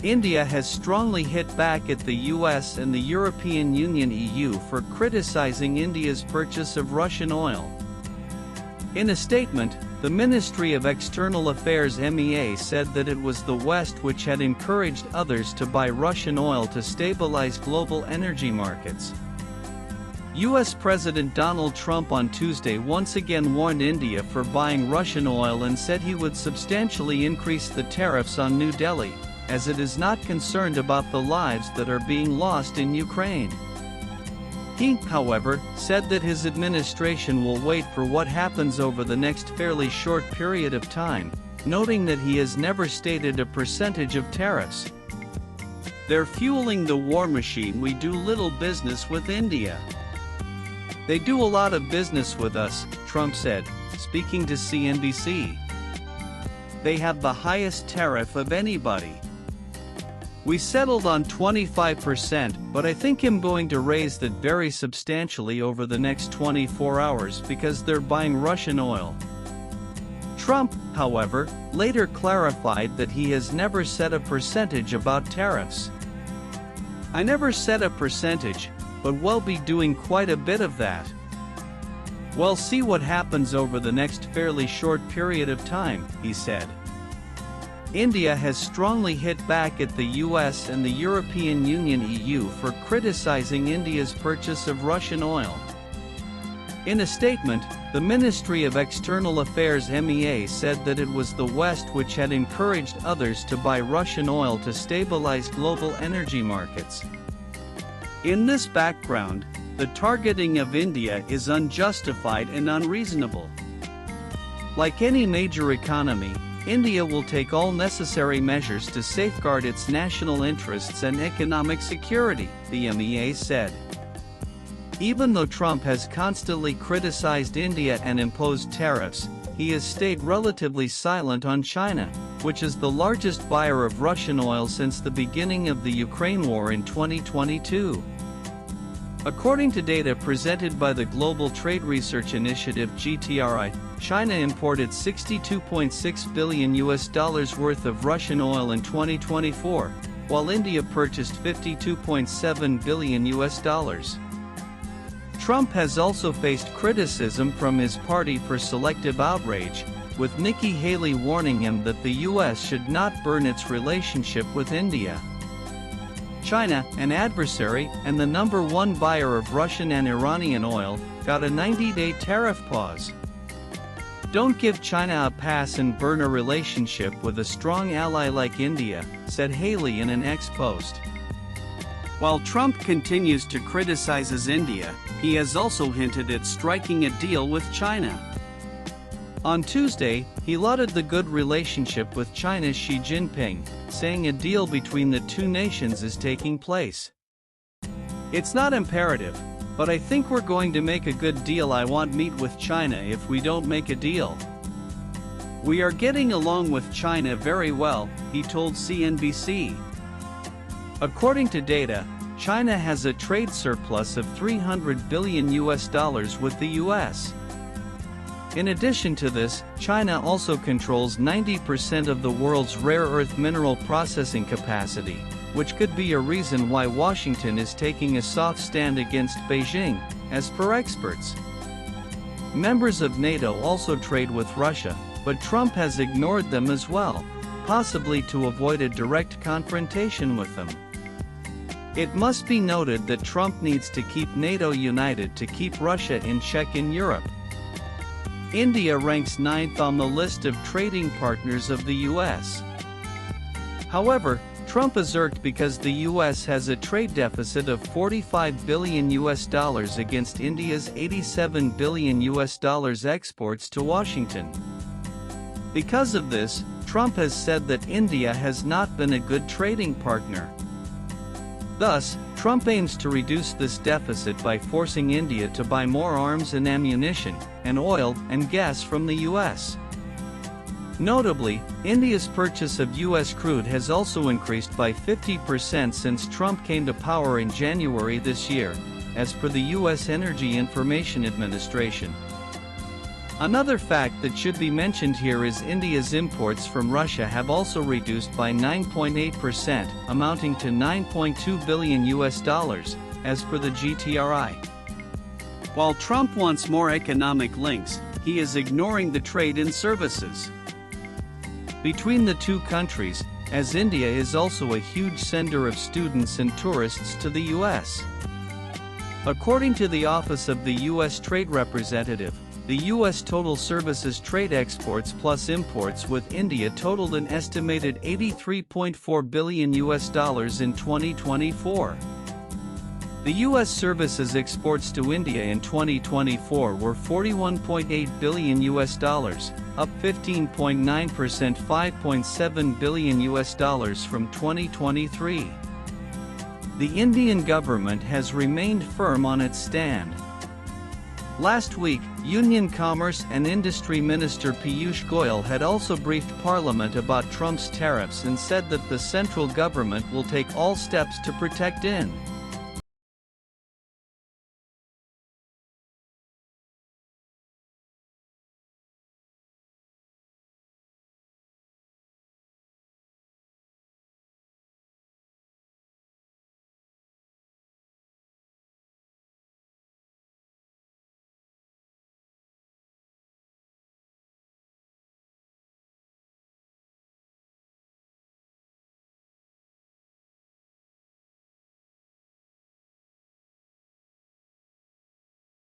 India has strongly hit back at the US and the European Union (EU) for criticizing India's purchase of Russian oil. In a statement, the Ministry of External Affairs (MEA) said that it was the West which had encouraged others to buy Russian oil to stabilize global energy markets. US President Donald Trump on Tuesday once again warned India for buying Russian oil and said he would substantially increase the tariffs on New Delhi, as it is not concerned about the lives that are being lost in Ukraine. He, however, said that his administration will wait for what happens over the next fairly short period of time, noting that he has never stated a percentage of tariffs. "They're fueling the war machine. We do little business with India. They do a lot of business with us," Trump said, speaking to CNBC. "They have the highest tariff of anybody. We settled on 25%, but I think I'm going to raise that very substantially over the next 24 hours because they're buying Russian oil." Trump, however, later clarified that he has never set a percentage about tariffs. "I never set a percentage, but we'll be doing quite a bit of that. We'll see what happens over the next fairly short period of time," he said. India has strongly hit back at the US and the European Union (EU) for criticizing India's purchase of Russian oil. In a statement, the Ministry of External Affairs (MEA) said that it was the West which had encouraged others to buy Russian oil to stabilize global energy markets. In this background, the targeting of India is unjustified and unreasonable. Like any major economy, India will take all necessary measures to safeguard its national interests and economic security, the MEA said. Even though Trump has constantly criticized India and imposed tariffs, he has stayed relatively silent on China, which is the largest buyer of Russian oil since the beginning of the Ukraine war in 2022. According to data presented by the Global Trade Research Initiative (GTRI), China imported $62.6 billion worth of Russian oil in 2024, while India purchased $52.7 billion. Trump has also faced criticism from his party for selective outrage, with Nikki Haley warning him that the US should not burn its relationship with India. China, an adversary and the #1 buyer of Russian and Iranian oil, got a 90-day tariff pause. "Don't give China a pass and burn a relationship with a strong ally like India," said Haley in an X post. While Trump continues to criticize India, he has also hinted at striking a deal with China. On Tuesday, he lauded the good relationship with China's Xi Jinping, saying a deal between the two nations is taking place. "It's not imperative, but I think we're going to make a good deal. I won't meet with China if we don't make a deal. We are getting along with China very well," he told CNBC. According to data, China has a trade surplus of $300 billion with the US. In addition to this, China also controls 90% of the world's rare earth mineral processing capacity, which could be a reason why Washington is taking a soft stand against Beijing, as per experts. Members of NATO also trade with Russia, but Trump has ignored them as well, possibly to avoid a direct confrontation with them. It must be noted that Trump needs to keep NATO united to keep Russia in check in Europe. India ranks 9th on the list of trading partners of the US. However, Trump is irked because the US has a trade deficit of $45 billion against India's $87 billion exports to Washington. Because of this, Trump has said that India has not been a good trading partner. Thus, Trump aims to reduce this deficit by forcing India to buy more arms and ammunition, and oil and gas from the US. Notably, India's purchase of US crude has also increased by 50% since Trump came to power in January this year, as per the US Energy Information Administration. Another fact that should be mentioned here is India's imports from Russia have also reduced by 9.8%, amounting to $9.2 billion as per the GTRI. While Trump wants more economic links, he is ignoring the trade in services between the two countries, as India is also a huge sender of students and tourists to the US. According to the Office of the U.S. Trade Representative, the U.S. total services trade exports plus imports with India totaled an estimated $83.4 billion in 2024. The U.S. services exports to India in 2024 were $41.8 billion, up 15.9%, $5.7 billion from 2023. The Indian government has remained firm on its stand. Last week, Union Commerce and Industry Minister Piyush Goyal had also briefed Parliament about Trump's tariffs and said that the central government will take all steps to protect Ind.